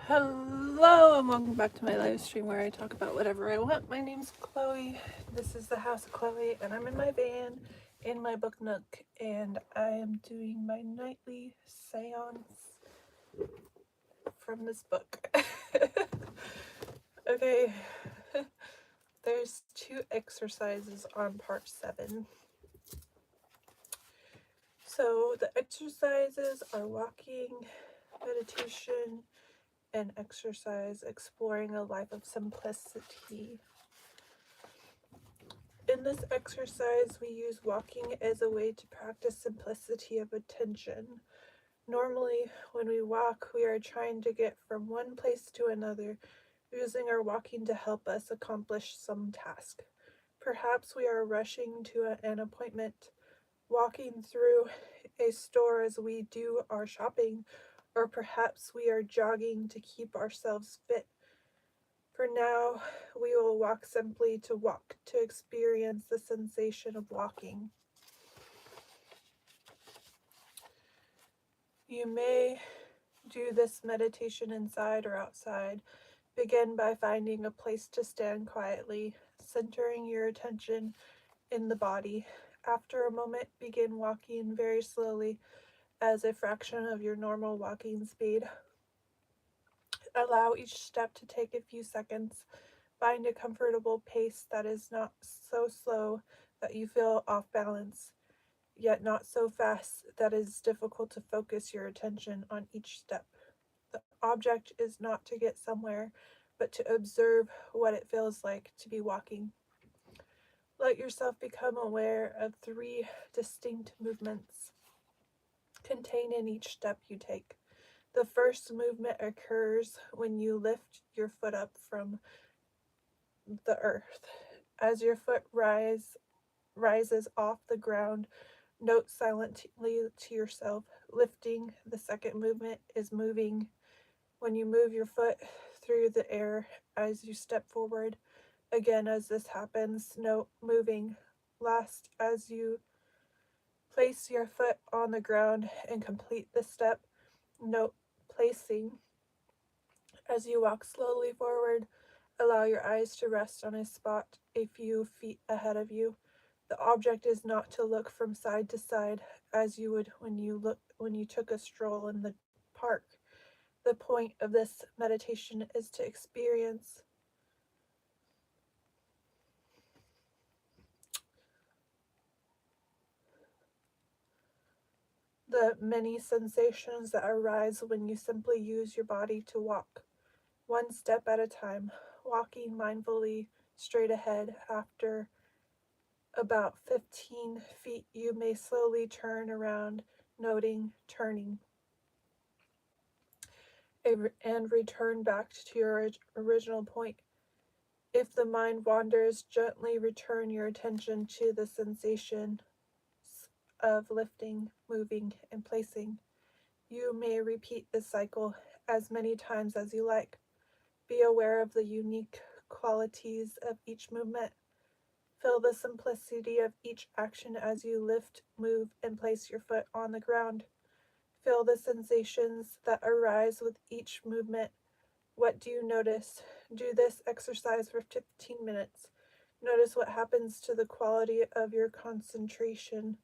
Hello and welcome back to my live stream where I talk about whatever I want. My name's Chloe. This is the House of Chloe and I'm in my van in my book nook and I am doing my nightly seance from this book. Okay, there's 2 exercises on part 7. So the exercises are walking, meditation, and exercise, exploring a life of simplicity. In this exercise, we use walking as a way to practice simplicity of attention. Normally, when we walk, we are trying to get from one place to another, using our walking to help us accomplish some task. Perhaps we are rushing to an appointment, walking through a store as we do our shopping, or perhaps we are jogging to keep ourselves fit. For now, we will walk simply to walk, to experience the sensation of walking. You may do this meditation inside or outside. Begin by finding a place to stand quietly, centering your attention in the body. After a moment, begin walking very slowly as a fraction of your normal walking speed. Allow each step to take a few seconds. Find a comfortable pace that is not so slow that you feel off balance, yet not so fast that it is difficult to focus your attention on each step. The object is not to get somewhere, but to observe what it feels like to be walking. Let yourself become aware of 3 distinct movements contained in each step you take. The first movement occurs when you lift your foot up from the earth. As your foot rises off the ground, note silently to yourself, lifting. The second movement is moving. When you move your foot through the air as you step forward. Again, as this happens, note moving. Last, as you place your foot on the ground and complete the step, note placing. As you walk slowly forward, allow your eyes to rest on a spot a few feet ahead of you. The object is not to look from side to side as you would when you took a stroll in the park. The point of this meditation is to experience the many sensations that arise when you simply use your body to walk, one step at a time, walking mindfully straight ahead. After about 15 feet, you may slowly turn around, noting turning, and return back to your original point. If the mind wanders, gently return your attention to the sensation of lifting, moving, and placing. You may repeat this cycle as many times as you like. Be aware of the unique qualities of each movement. Feel the simplicity of each action as you lift, move, and place your foot on the ground. Feel the sensations that arise with each movement. What do you notice? Do this exercise for 15 minutes. Notice what happens to the quality of your concentration.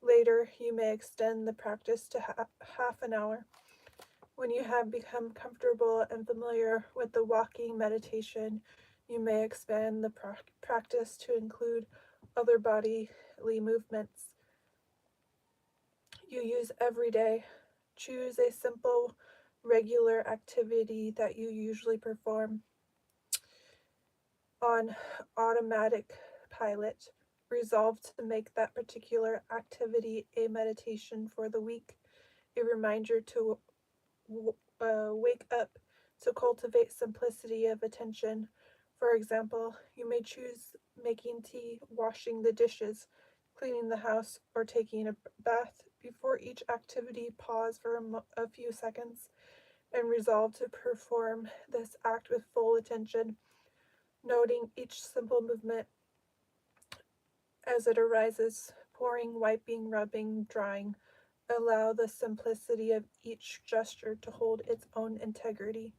Later, you may extend the practice to half an hour. When you have become comfortable and familiar with the walking meditation, you may expand the practice to include other bodily movements you use every day. Choose a simple, regular activity that you usually perform on automatic pilot. Resolve to make that particular activity a meditation for the week, a reminder to wake up, to cultivate simplicity of attention. For example, you may choose making tea, washing the dishes, cleaning the house, or taking a bath. Before each activity, pause for a few seconds and resolve to perform this act with full attention, noting each simple movement as it arises: pouring, wiping, rubbing, drying. Allow the simplicity of each gesture to hold its own integrity.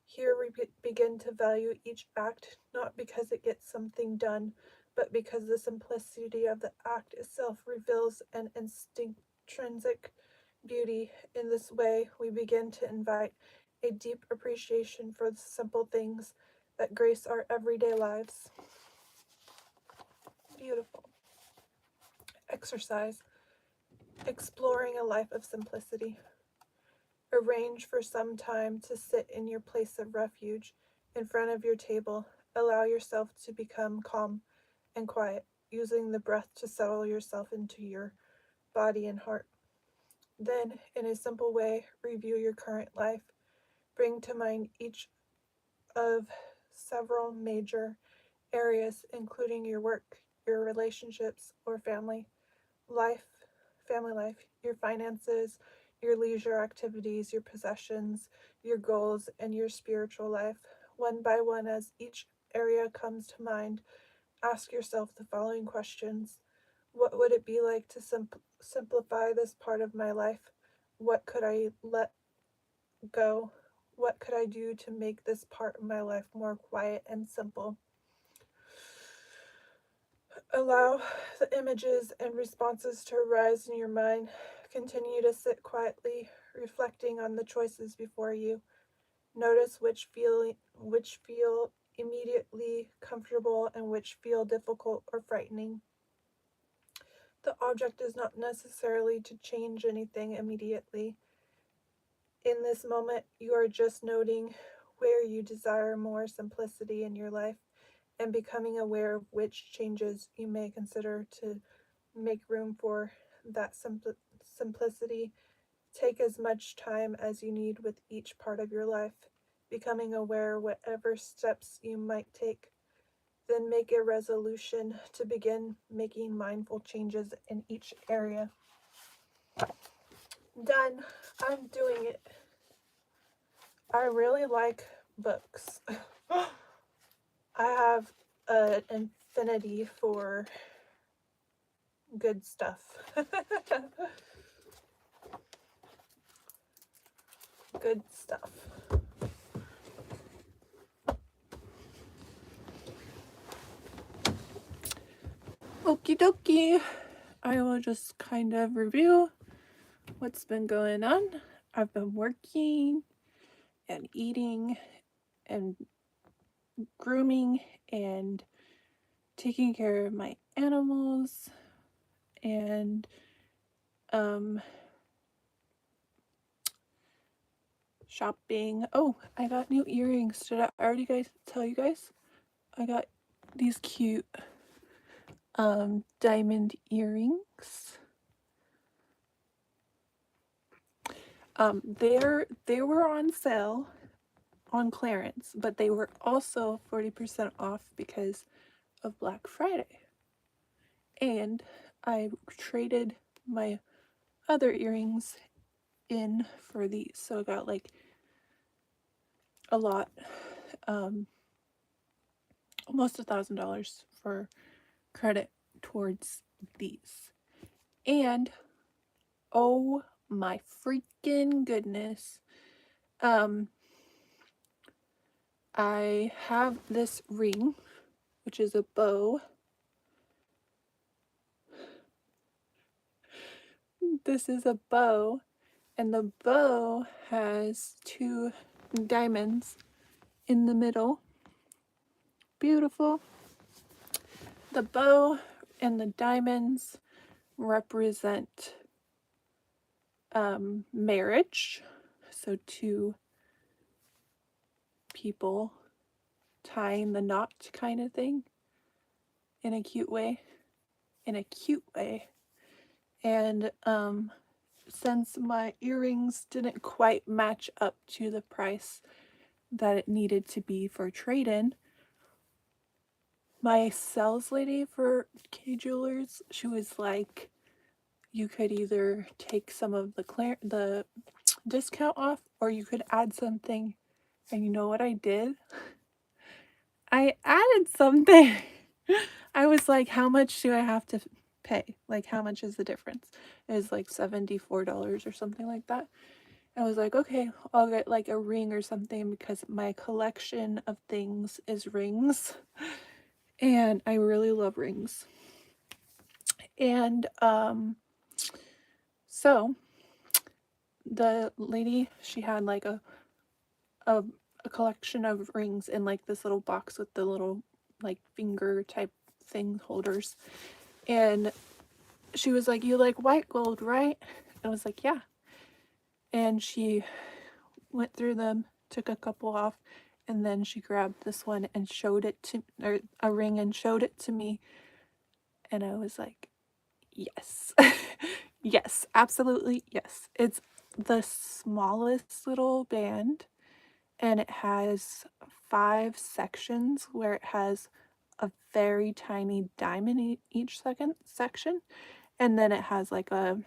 Here we begin to value each act not because it gets something done, but because the simplicity of the act itself reveals an intrinsic beauty. In this way, we begin to invite a deep appreciation for the simple things that grace our everyday lives. Beautiful. Exercise. Exploring a life of simplicity. Arrange for some time to sit in your place of refuge in front of your table. Allow yourself to become calm and quiet, using the breath to settle yourself into your body and heart. Then, in a simple way, review your current life. Bring to mind each of several major areas, including your work, your relationships or family life, your finances, your leisure activities, your possessions, your goals, and your spiritual life. One by one, as each area comes to mind, ask yourself the following questions. What would it be like to simplify this part of my life? What could I let go? What could I do to make this part of my life more quiet and simple? Allow the images and responses to arise in your mind. Continue to sit quietly, reflecting on the choices before you. Notice which feel immediately comfortable and which feel difficult or frightening. The object is not necessarily to change anything immediately. In this moment, you are just noting where you desire more simplicity in your life and becoming aware of which changes you may consider to make room for that simplicity. Take as much time as you need with each part of your life, becoming aware whatever steps you might take. Then make a resolution to begin making mindful changes in each area. Done. I'm doing it. I really like books. I have an infinity for good stuff. Good stuff. Okie dokie. I will just kind of review what's been going on. I've been working and eating and grooming and taking care of my animals and shopping. Oh, I got new earrings. Did I already tell you guys? I got these cute diamond earrings. They were on sale on clearance, but they were also 40% off because of Black Friday. And I traded my other earrings in for these, so I got like a lot, almost $1,000 for credit towards these. And oh my freaking goodness, I have this ring, which is a bow. This is a bow, and the bow has 2 diamonds in the middle. Beautiful. The bow and the diamonds represent marriage. So 2 people tying the knot kind of thing in a cute way. And since my earrings didn't quite match up to the price that it needed to be for trade-in, my sales lady for K Jewelers, she was like, you could either take some of the discount off, or you could add something. And you know what I did? I added something. I was like, how much do I have to pay? Like, how much is the difference? It was like $74 or something like that. I was like, okay, I'll get like a ring or something because my collection of things is rings. And I really love rings. And so the lady, she had like a, a collection of rings in like this little box with the little like finger type thing holders. And she was like, "You like white gold, right?" I was like, "Yeah." And she went through them, took a couple off, and then she grabbed this one and showed it to, or a ring, and showed it to me. And I was like, yes. Yes, absolutely yes. It's the smallest little band, and it has 5 sections where it has a very tiny diamond in each second section, and then it has like a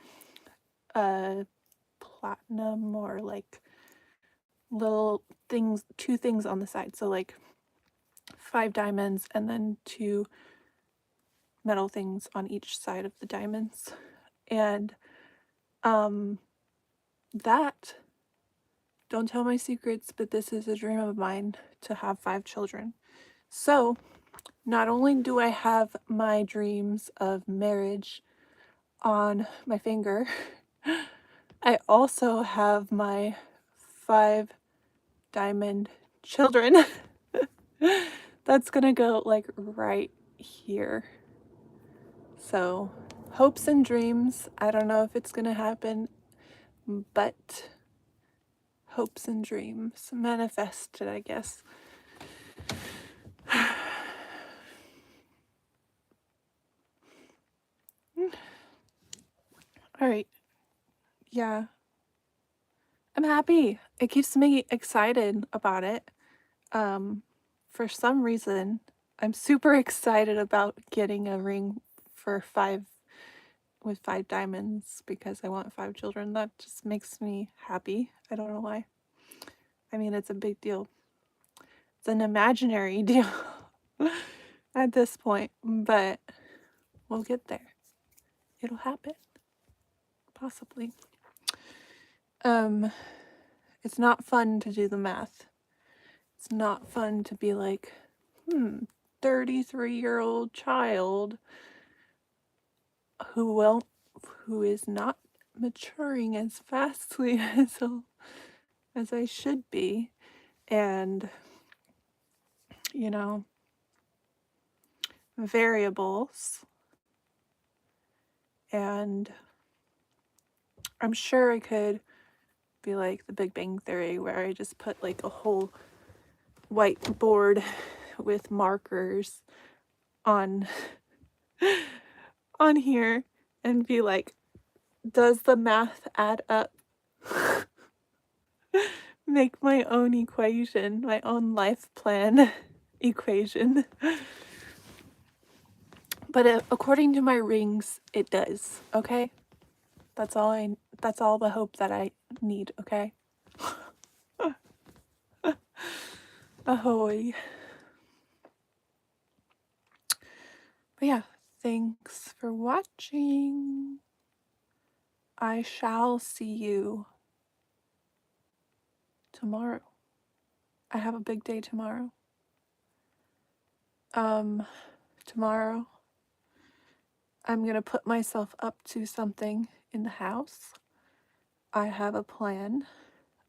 platinum or like little things, 2 things on the side. So like 5 diamonds and then 2 metal things on each side of the diamonds. And um that, don't tell my secrets, but this is a dream of mine to have 5 children. So, not only do I have my dreams of marriage on my finger, I also have my 5 diamond children. That's gonna go like right here. So, hopes and dreams. I don't know if it's gonna happen, but hopes and dreams manifested, I guess. All right. Yeah. I'm happy. It keeps me excited about it. Um, for some reason, I'm super excited about getting a ring for 5 with 5 diamonds because I want 5 children. That just makes me happy. I don't know why. I mean, it's a big deal. It's an imaginary deal at this point, but we'll get there. It'll happen. Possibly. It's not fun to do the math. It's not fun to be like, 33-year-old child who is not maturing as fastly as I should be, and you know, variables. And I'm sure I could be like the Big Bang Theory, where I just put like a whole whiteboard with markers on on here and be like, does the math add up? Make my own equation, my own life plan equation. But according to my rings, it does. Okay, that's all the hope that I need. Okay. Ahoy. But yeah, thanks for watching. I shall see you tomorrow. I have a big day tomorrow. Tomorrow I'm gonna put myself up to something in the house. I have a plan.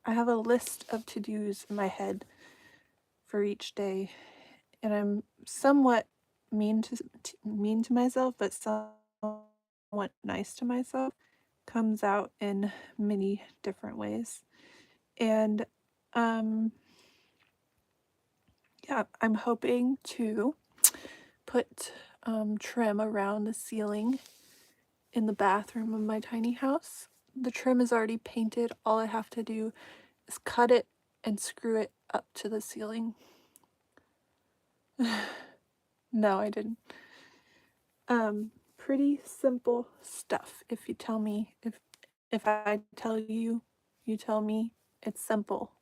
I have a list of to-dos in my head for each day, and I'm somewhat mean to myself, but somewhat nice to myself. Comes out in many different ways. And yeah, I'm hoping to put trim around the ceiling in the bathroom of my tiny house. The trim is already painted. All I have to do is cut it and screw it up to the ceiling. No, I didn't. Pretty simple stuff. If you tell me, if I tell you, you tell me, it's simple.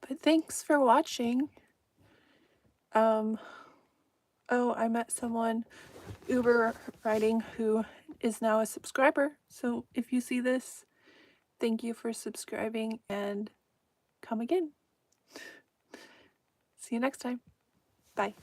But thanks for watching. Oh, I met someone Uber riding who is now a subscriber. So if you see this, Thank you for subscribing, and come again. See you next time. Bye.